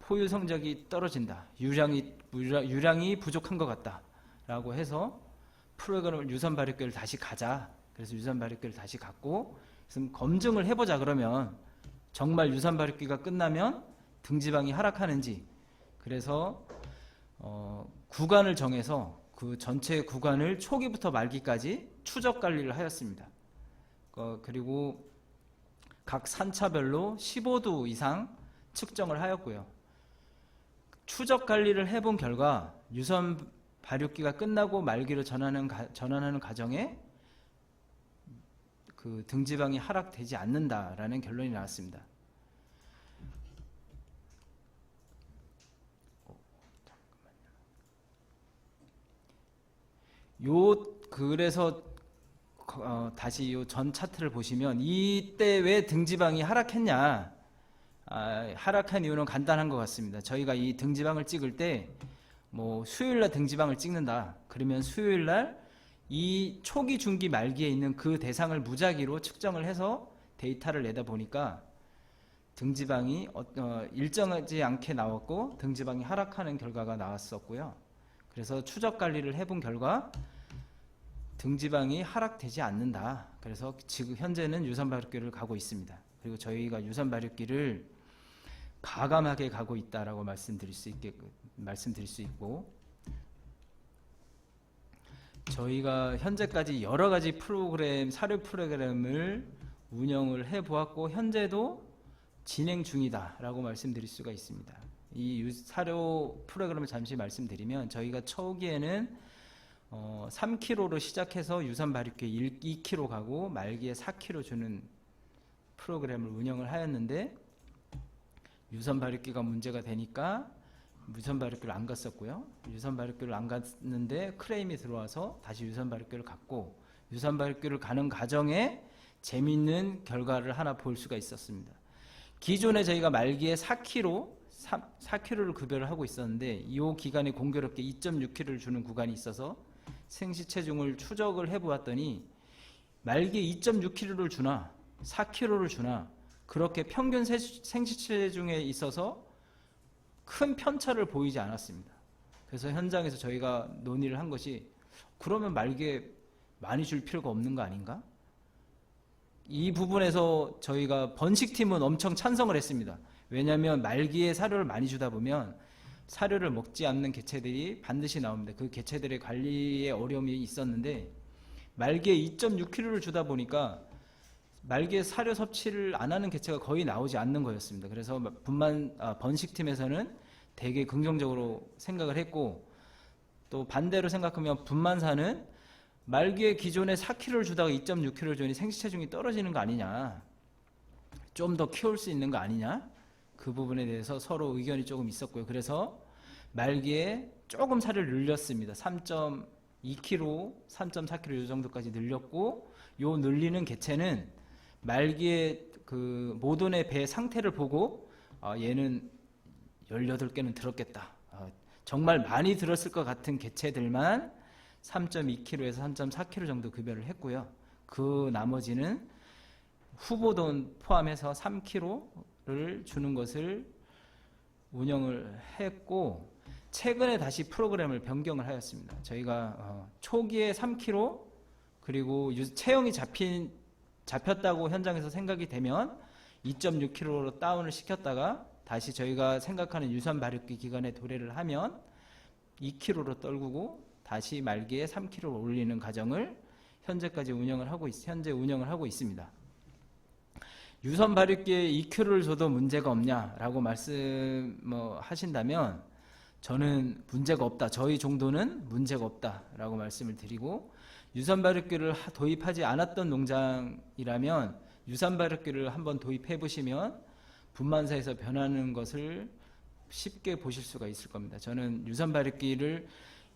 포유 성적이 떨어진다. 유량이 부족한 것 같다. 라고 해서 프로그램을 유선 발육계를 다시 가자. 그래서 유선 발육계를 다시 갖고 검증을 해보자. 그러면 정말 유선 발육기가 끝나면 등지방이 하락하는지. 그래서 구간을 정해서 그 전체 구간을 초기부터 말기까지 추적 관리를 하였습니다. 그리고 각 산차별로 15도 이상 측정을 하였고요. 추적 관리를 해본 결과 유선 발육기가 끝나고 말기로 전환하는 과정에 그 등지방이 하락되지 않는다라는 결론이 나왔습니다. 그래서 다시 요 전 차트를 보시면 이때 왜 등지방이 하락했냐? 하락한 이유는 간단한 것 같습니다. 저희가 이 등지방을 찍을 때 뭐 수요일날 등지방을 찍는다. 그러면 수요일날 이 초기, 중기, 말기에 있는 그 대상을 무작위로 측정을 해서 데이터를 내다 보니까 등지방이 일정하지 않게 나왔고 등지방이 하락하는 결과가 나왔었고요. 그래서 추적 관리를 해본 결과 등지방이 하락되지 않는다. 그래서 지금 현재는 유선 발육기를 가고 있습니다. 그리고 저희가 유선 발육기를 가감하게 가고 있다라고 말씀드릴 수 있고, 저희가 현재까지 여러 가지 사료 프로그램을 운영을 해 보았고 현재도 진행 중이다라고 말씀드릴 수가 있습니다. 이 사료 프로그램을 잠시 말씀드리면 저희가 초기에는 3kg로 시작해서 유선 발육기 2kg 가고 말기에 4kg 주는 프로그램을 운영을 하였는데 유선 발육기가 문제가 되니까 유선 발육기를 안 갔었고요. 유선 발육기를 안 갔는데 크레임이 들어와서 다시 유선 발육기를 갔고 유선 발육기를 가는 과정에 재미있는 결과를 하나 볼 수가 있었습니다. 기존에 저희가 말기에 4kg를 급여를 하고 있었는데 이 기간에 공교롭게 2.6kg를 주는 구간이 있어서 생시 체중을 추적을 해보았더니 말기에 2.6kg를 주나 4kg를 주나 그렇게 평균 생시 체중에 있어서 큰 편차를 보이지 않았습니다. 그래서 현장에서 저희가 논의를 한 것이 그러면 말기에 많이 줄 필요가 없는 거 아닌가? 이 부분에서 저희가 번식팀은 엄청 찬성을 했습니다. 왜냐하면 말기에 사료를 많이 주다 보면 사료를 먹지 않는 개체들이 반드시 나옵니다. 그 개체들의 관리에 어려움이 있었는데 말기에 2.6kg를 주다 보니까 말기에 사료 섭취를 안 하는 개체가 거의 나오지 않는 거였습니다. 그래서 번식팀에서는 되게 긍정적으로 생각을 했고 또 반대로 생각하면 분만사는 말기에 기존에 4kg를 주다가 2.6kg를 주니 생시체중이 떨어지는 거 아니냐, 좀 더 키울 수 있는 거 아니냐, 그 부분에 대해서 서로 의견이 조금 있었고요. 그래서 말기에 조금 사료를 늘렸습니다. 3.2kg, 3.4kg 이 정도까지 늘렸고 요 늘리는 개체는 말기에 그 모돈의 배 상태를 보고 얘는 18개는 들었겠다, 정말 많이 들었을 것 같은 개체들만 3.2kg에서 3.4kg 정도 급여를 했고요. 그 나머지는 후보돈 포함해서 3kg를 주는 것을 운영을 했고 최근에 다시 프로그램을 변경을 하였습니다. 저희가 초기에 3kg 그리고 체형이 잡혔다고 현장에서 생각이 되면 2.6kg로 다운을 시켰다가 다시 저희가 생각하는 유선 발육기 기간에 도래를 하면 2kg로 떨구고 다시 말기에 3kg로 올리는 과정을 현재 운영을 하고 있습니다. 유선 발육기에 2kg를 줘도 문제가 없냐라고 말씀하신다면 저는 문제가 없다. 저희 정도는 문제가 없다라고 말씀을 드리고 유선 발육기를 도입하지 않았던 농장이라면 유선 발육기를 한번 도입해 보시면 분만사에서 변하는 것을 쉽게 보실 수가 있을 겁니다. 저는 유선 발육기를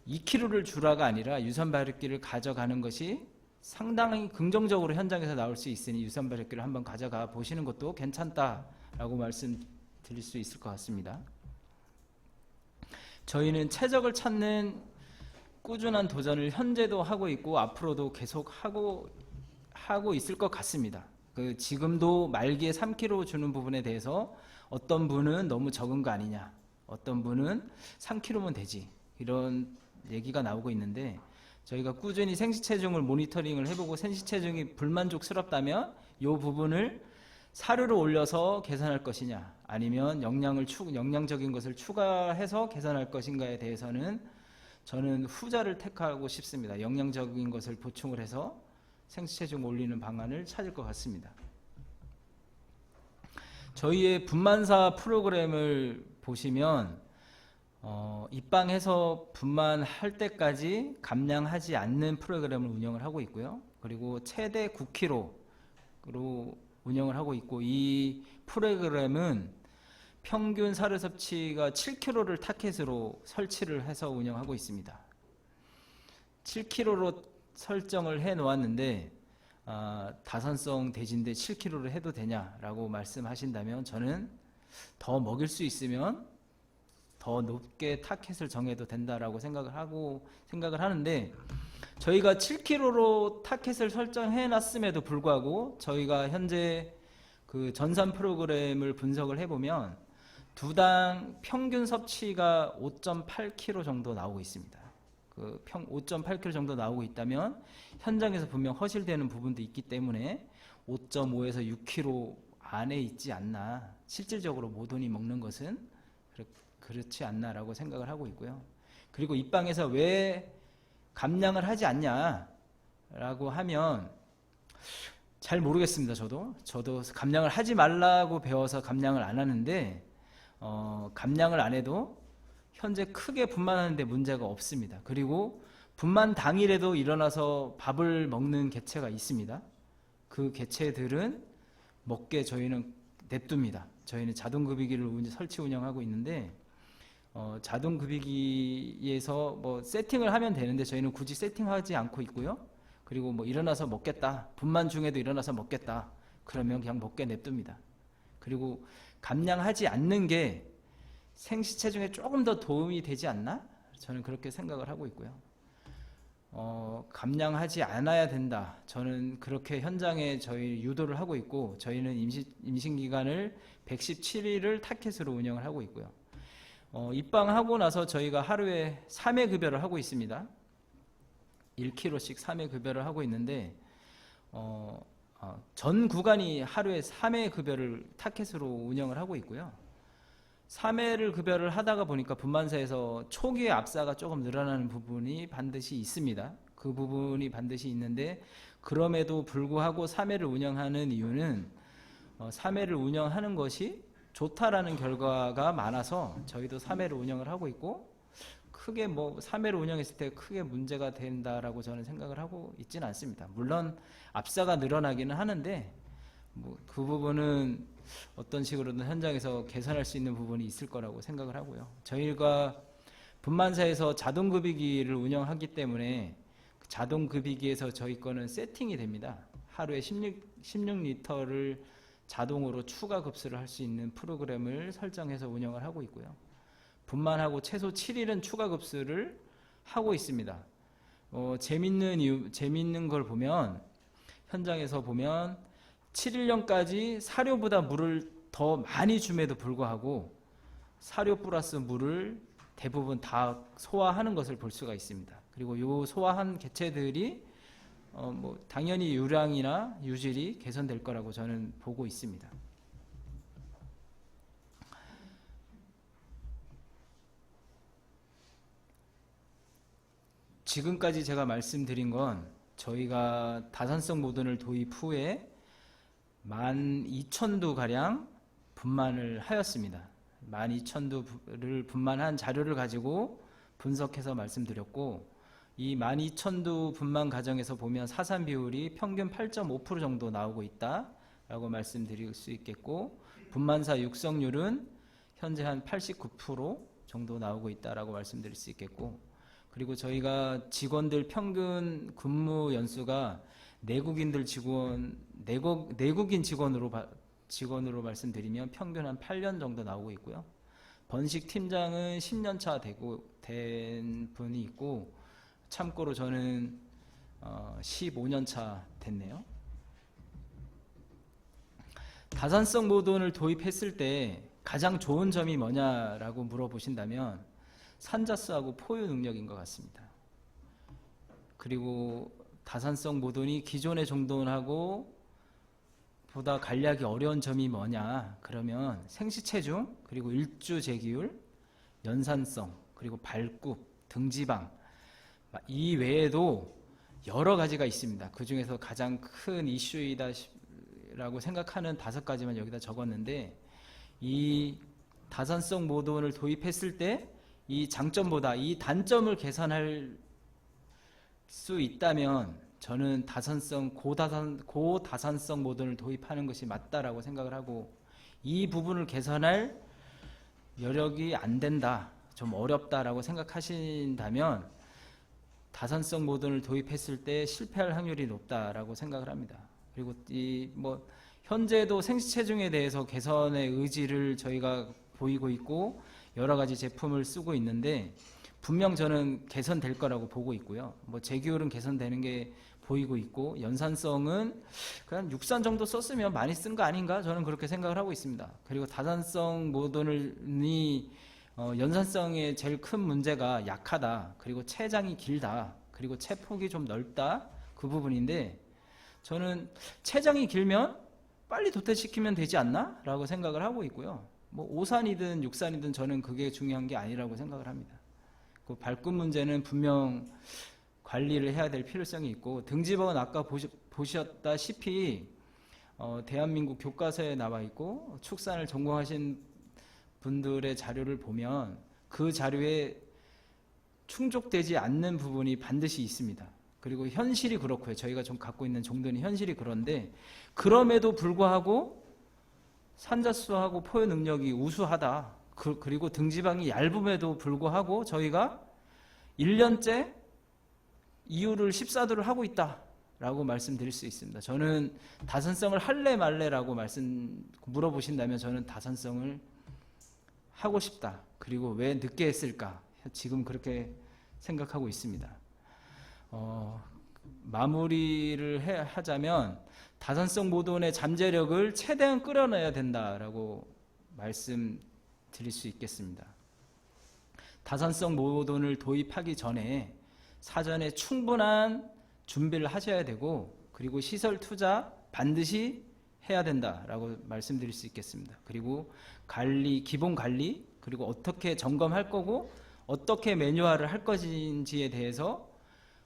2kg를 주라가 아니라 유선 발육기를 가져가는 것이 상당히 긍정적으로 현장에서 나올 수 있으니 유선 발육기를 한번 가져가 보시는 것도 괜찮다라고 말씀드릴 수 있을 것 같습니다. 저희는 최적을 찾는 꾸준한 도전을 현재도 하고 있고 앞으로도 계속 하고 있을 것 같습니다. 지금도 말기에 3kg 주는 부분에 대해서 어떤 분은 너무 적은 거 아니냐, 어떤 분은 3kg면 되지, 이런 얘기가 나오고 있는데, 저희가 꾸준히 생시체중을 모니터링을 해보고 생시체중이 불만족스럽다면 이 부분을 사료로 올려서 계산할 것이냐, 아니면 영양적인 것을 추가해서 계산할 것인가에 대해서는 저는 후자를 택하고 싶습니다. 영양적인 것을 보충을 해서 생시체중 올리는 방안을 찾을 것 같습니다. 저희의 분만사 프로그램을 보시면 입방해서 분만할 때까지 감량하지 않는 프로그램을 운영을 하고 있고요. 그리고 최대 9kg로 운영을 하고 있고, 이 프로그램은 평균 사료 섭취가 7kg를 타켓으로 설치를 해서 운영하고 있습니다. 7kg로 설정을 해 놓았는데 다산성 돼지인데 7kg를 해도 되냐라고 말씀하신다면, 저는 더 먹일 수 있으면 더 높게 타켓을 정해도 된다라고 생각을 하는데, 저희가 7kg로 타켓을 설정해 놨음에도 불구하고 저희가 현재 그 전산 프로그램을 분석을 해보면 두당 평균 섭취가 5.8kg 정도 나오고 있습니다. 그 5.8kg 정도 나오고 있다면 현장에서 분명 허실되는 부분도 있기 때문에 5.5에서 6kg 안에 있지 않나, 실질적으로 모돈이 먹는 것은 그렇지 않나라고 생각을 하고 있고요. 그리고 입방에서 왜 감량을 하지 않냐라고 하면 잘 모르겠습니다. 저도 감량을 하지 말라고 배워서 감량을 안 하는데, 감량을 안 해도 현재 크게 분만하는데 문제가 없습니다. 그리고 분만 당일에도 일어나서 밥을 먹는 개체가 있습니다. 그 개체들은 먹게 저희는 냅둡니다. 저희는 자동급이기를 설치 운영하고 있는데, 자동급이기에서 뭐 세팅을 하면 되는데 저희는 굳이 세팅하지 않고 있고요. 그리고 뭐 일어나서 먹겠다, 분만 중에도 일어나서 먹겠다, 그러면 그냥 먹게 냅둡니다. 그리고 감량하지 않는 게 생시체중에 조금 더 도움이 되지 않나? 저는 그렇게 생각을 하고 있고요. 감량하지 않아야 된다, 저는 그렇게 현장에 저희 유도를 하고 있고, 저희는 임신기간을 117일을 타켓으로 운영을 하고 있고요. 입방하고 나서 저희가 하루에 3회 급여를 하고 있습니다. 1kg씩 3회 급여를 하고 있는데, 전 구간이 하루에 3회 급여를 타켓으로 운영을 하고 있고요. 3회를 급여를 하다가 보니까 분만사에서 초기에 압사가 조금 늘어나는 부분이 반드시 있습니다. 그 부분이 반드시 있는데, 그럼에도 불구하고 3회를 운영하는 이유는 3회를 운영하는 것이 좋다라는 결과가 많아서 저희도 3회를 운영을 하고 있고, 크게 뭐 3회를 운영했을 때 크게 문제가 된다라고 저는 생각을 하고 있지는 않습니다. 물론 압사가 늘어나기는 하는데 뭐 그 부분은 어떤 식으로든 현장에서 개선할 수 있는 부분이 있을 거라고 생각을 하고요. 저희가 분만사에서 자동급이기를 운영하기 때문에 자동급이기에서 저희 거는 세팅이 됩니다. 하루에 16리터를 자동으로 추가 급수를 할 수 있는 프로그램을 설정해서 운영을 하고 있고요. 분만하고 최소 7일은 추가 급수를 하고 있습니다. 재밌는 걸 보면, 현장에서 보면 7일령까지 사료보다 물을 더 많이 줌에도 불구하고 사료 플러스 물을 대부분 다 소화하는 것을 볼 수가 있습니다. 그리고 이 소화한 개체들이 뭐 당연히 유량이나 유질이 개선될 거라고 저는 보고 있습니다. 지금까지 제가 말씀드린 건 저희가 다산성 모던을 도입 후에 12,000두 가량 분만을 하였습니다. 12,000두를 분만한 자료를 가지고 분석해서 말씀드렸고, 이 12,000두 분만 과정에서 보면 사산 비율이 평균 8.5% 정도 나오고 있다라고 말씀드릴 수 있겠고, 분만사 육성률은 현재 한 89% 정도 나오고 있다라고 말씀드릴 수 있겠고, 그리고 저희가 직원들 평균 근무 연수가 내국인 직원으로 말씀드리면 평균 한 8년 정도 나오고 있고요. 번식 팀장은 10년차 된 분이 있고, 참고로 저는 15년차 됐네요. 다산성 모던을 도입했을 때 가장 좋은 점이 뭐냐라고 물어보신다면 산자수하고 포유 능력인 것 같습니다. 그리고 다산성 모돈이 기존의 종돈하고 보다 관리하기 어려운 점이 뭐냐 그러면 생시체중, 그리고 일주제기율, 연산성, 그리고 발굽, 등지방, 이 외에도 여러 가지가 있습니다. 그 중에서 가장 큰 이슈이다라고 생각하는 5가지만 여기다 적었는데, 이 다산성 모돈을 도입했을 때 이 장점보다 이 단점을 개선할 수 있다면 저는 고다산성 모돈을 도입하는 것이 맞다라고 생각을 하고, 이 부분을 개선할 여력이 안 된다, 좀 어렵다라고 생각하신다면 다산성 모돈을 도입했을 때 실패할 확률이 높다라고 생각을 합니다. 그리고 현재도 생시체중에 대해서 개선의 의지를 저희가 보이고 있고 여러 가지 제품을 쓰고 있는데, 분명 저는 개선될 거라고 보고 있고요. 제기율은 개선되는 게 보이고 있고, 연산성은 그냥 6산 정도 썼으면 많이 쓴 거 아닌가, 저는 그렇게 생각을 하고 있습니다. 그리고 다산성 모돈이 연산성의 제일 큰 문제가 약하다, 그리고 체장이 길다, 그리고 체폭이 좀 넓다, 그 부분인데, 저는 체장이 길면 빨리 도태시키면 되지 않나? 라고 생각을 하고 있고요. 5산이든 6산이든 저는 그게 중요한 게 아니라고 생각을 합니다. 그 발굽 문제는 분명 관리를 해야 될 필요성이 있고, 등지방은 아까 보셨다시피 대한민국 교과서에 나와 있고, 축산을 전공하신 분들의 자료를 보면 그 자료에 충족되지 않는 부분이 반드시 있습니다. 그리고 현실이 그렇고요. 저희가 좀 갖고 있는 정도는 현실이 그런데, 그럼에도 불구하고 산자수하고 포유 능력이 우수하다, 그리고 등지방이 얇음에도 불구하고 저희가 1년째 이유를 14도를 하고 있다라고 말씀드릴 수 있습니다. 저는 다산성을 할래 말래라고 물어보신다면 저는 다산성을 하고 싶다. 그리고 왜 늦게 했을까? 지금 그렇게 생각하고 있습니다. 마무리를 하자면 다산성 모돈의 잠재력을 최대한 끌어내야 된다라고 말씀드릴 수 있겠습니다. 다산성 모돈을 도입하기 전에 사전에 충분한 준비를 하셔야 되고, 그리고 시설 투자 반드시 해야 된다라고 말씀드릴 수 있겠습니다. 그리고 기본 관리, 그리고 어떻게 점검할 거고 어떻게 매뉴얼을 할 것인지에 대해서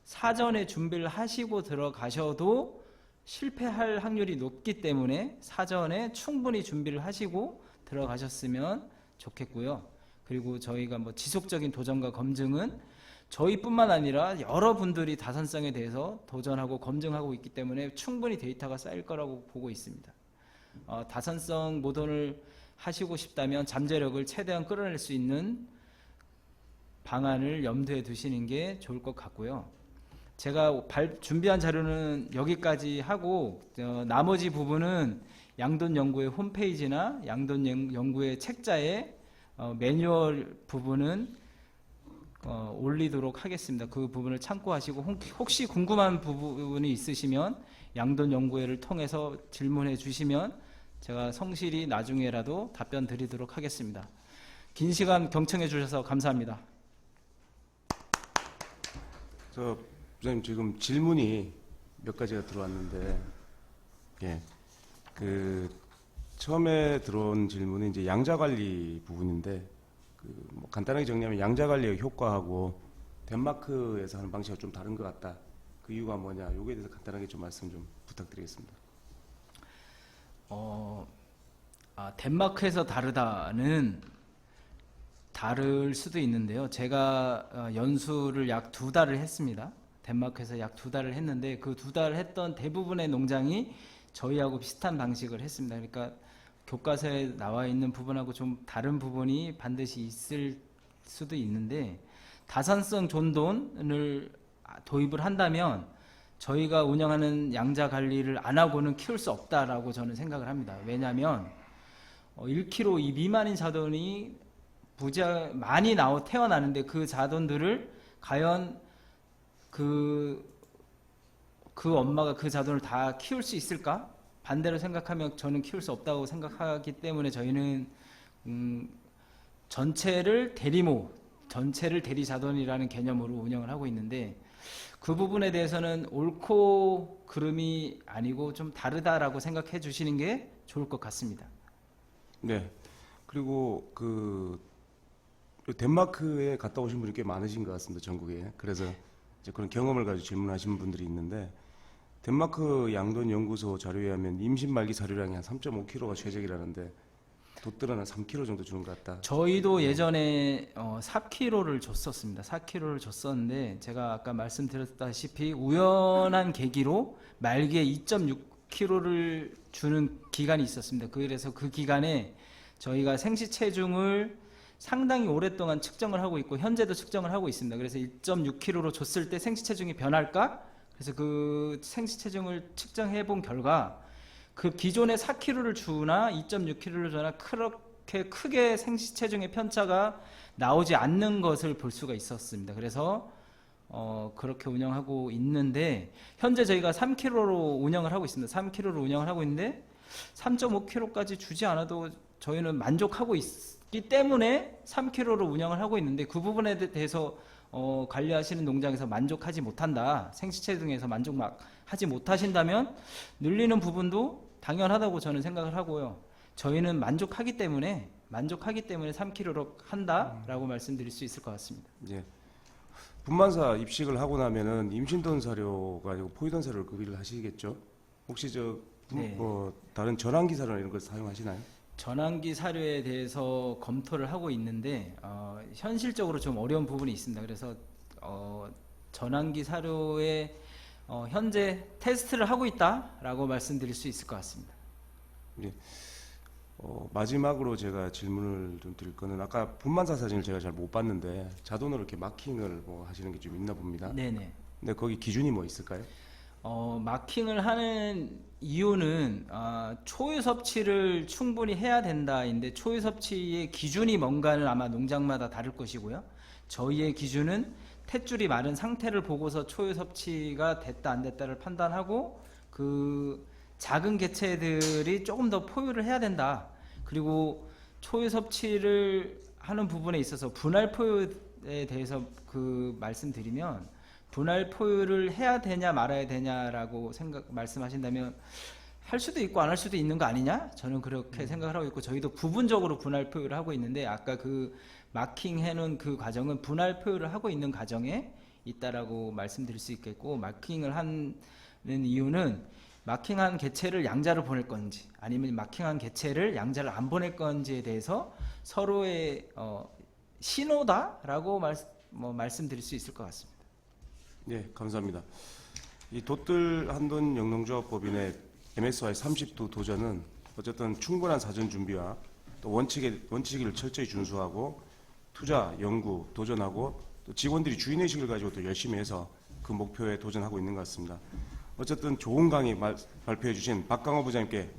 사전에 준비를 하시고 들어가셔도 실패할 확률이 높기 때문에 사전에 충분히 준비를 하시고 들어가셨으면 좋겠고요. 그리고 저희가 지속적인 도전과 검증은 저희뿐만 아니라 여러분들이 다산성에 대해서 도전하고 검증하고 있기 때문에 충분히 데이터가 쌓일 거라고 보고 있습니다. 다산성 모돈을 하시고 싶다면 잠재력을 최대한 끌어낼 수 있는 방안을 염두에 두시는 게 좋을 것 같고요. 제가 준비한 자료는 여기까지 하고, 나머지 부분은 양돈연구의 홈페이지나 양돈연구의 책자에 매뉴얼 부분은 올리도록 하겠습니다. 그 부분을 참고하시고, 혹시 궁금한 부분이 있으시면 양돈연구회를 통해서 질문해 주시면 제가 성실히 나중에라도 답변 드리도록 하겠습니다. 긴 시간 경청해 주셔서 감사합니다. 부장님, 지금 질문이 몇 가지가 들어왔는데, 처음에 들어온 질문은 이제 양자 관리 부분인데, 간단하게 정리하면 양자 관리의 효과하고 덴마크에서 하는 방식이 좀 다른 것 같다. 그 이유가 뭐냐? 요거에 대해서 간단하게 좀 말씀 좀 부탁드리겠습니다. 덴마크에서 다를 수도 있는데요. 제가 연수를 약 2달을 했습니다. 덴마크에서 약 2달을 했는데, 그 2달 했던 대부분의 농장이 저희하고 비슷한 방식을 했습니다. 그러니까 교과서에 나와 있는 부분하고 좀 다른 부분이 반드시 있을 수도 있는데, 다산성 존돈을 도입을 한다면 저희가 운영하는 양자 관리를 안 하고는 키울 수 없다라고 저는 생각을 합니다. 왜냐하면 1kg 미만인 자돈이 많이 태어나는데, 그 자돈들을 과연 그 엄마가 그 자돈을 다 키울 수 있을까? 반대로 생각하면 저는 키울 수 없다고 생각하기 때문에 저희는 전체를 대리모, 전체를 대리자돈이라는 개념으로 운영을 하고 있는데 그 부분에 대해서는 옳고 그름이 아니고 좀 다르다라고 생각해 주시는 게 좋을 것 같습니다. 네. 그리고 덴마크에 갔다 오신 분이 꽤 많으신 것 같습니다, 전국에. 그래서 이제 그런 경험을 가지고 질문하시는 분들이 있는데, 덴마크 양돈 연구소 자료에 의하면 임신 말기 사료량이 한 3.5kg가 최적이라는데, 돛들은 한 3kg 정도 주는 것 같다. 저희도 예전에 4kg를 줬었습니다. 4kg를 줬었는데 제가 아까 말씀드렸다시피 우연한 계기로 말기에 2.6kg를 주는 기간이 있었습니다. 그래서 그 기간에 저희가 생시 체중을 상당히 오랫동안 측정을 하고 있고 현재도 측정을 하고 있습니다. 그래서 1.6kg로 줬을 때 생시 체중이 변할까? 그래서 그 생시 체중을 측정해 본 결과 그 기존에 4kg를 주나 2.6kg를 주나 그렇게 크게 생시 체중의 편차가 나오지 않는 것을 볼 수가 있었습니다. 그래서 그렇게 운영하고 있는데 현재 저희가 3kg로 운영을 하고 있습니다. 3kg로 운영을 하고 있는데 3.5kg까지 주지 않아도 저희는 만족하고 있기 때문에 3kg로 운영을 하고 있는데 그 부분에 대해서 관리하시는 농장에서 만족하지 못한다, 생시체중에서 만족하지 못하신다면 늘리는 부분도 당연하다고 저는 생각을 하고요. 저희는 만족하기 때문에 3kg로 한다라고 말씀드릴 수 있을 것 같습니다. 예. 분만사 입식을 하고 나면은 임신돈 사료가 아니고 포유돈 사료를 구비를 하시겠죠? 혹시 네. 다른 전환기 사료나 이런 걸 사용하시나요? 전환기 사료에 대해서 검토를 하고 있는데 현실적으로 좀 어려운 부분이 있습니다. 그래서 전환기 사료에 현재 테스트를 하고 있다라고 말씀드릴 수 있을 것 같습니다. 예. 마지막으로 제가 질문을 좀 드릴 거는 아까 분만사 사진을 제가 잘 못 봤는데 자동으로 이렇게 마킹을 뭐 하시는 게 좀 있나 봅니다. 네네. 근데 거기 기준이 뭐 있을까요? 마킹을 하는 이유는 초유 섭취를 충분히 해야 된다인데 초유 섭취의 기준이 뭔가는 아마 농장마다 다를 것이고요. 저희의 기준은 탯줄이 마른 상태를 보고서 초유 섭취가 됐다 안 됐다를 판단하고 그 작은 개체들이 조금 더 포유를 해야 된다. 그리고 초유 섭취를 하는 부분에 있어서 분할 포유에 대해서 말씀드리면 분할 포유를 해야 되냐 말아야 되냐라고 말씀하신다면 할 수도 있고 안 할 수도 있는 거 아니냐? 저는 그렇게 생각을 하고 있고 저희도 부분적으로 분할 포유를 하고 있는데 아까 그 마킹 해놓은 그 과정은 분할 포유를 하고 있는 과정에 있다라고 말씀드릴 수 있겠고 마킹을 하는 이유는 마킹한 개체를 양자로 보낼 건지 아니면 마킹한 개체를 양자를 안 보낼 건지에 대해서 서로의 신호다라고 말씀드릴 수 있을 것 같습니다. 네, 감사합니다. 이 돛들 한돈 영농조합법인의 MSY 30도 도전은 어쨌든 충분한 사전 준비와 또 원칙을 철저히 준수하고 투자, 연구, 도전하고 또 직원들이 주인의식을 가지고 또 열심히 해서 그 목표에 도전하고 있는 것 같습니다. 어쨌든 좋은 강의 발표해 주신 박강호 부장님께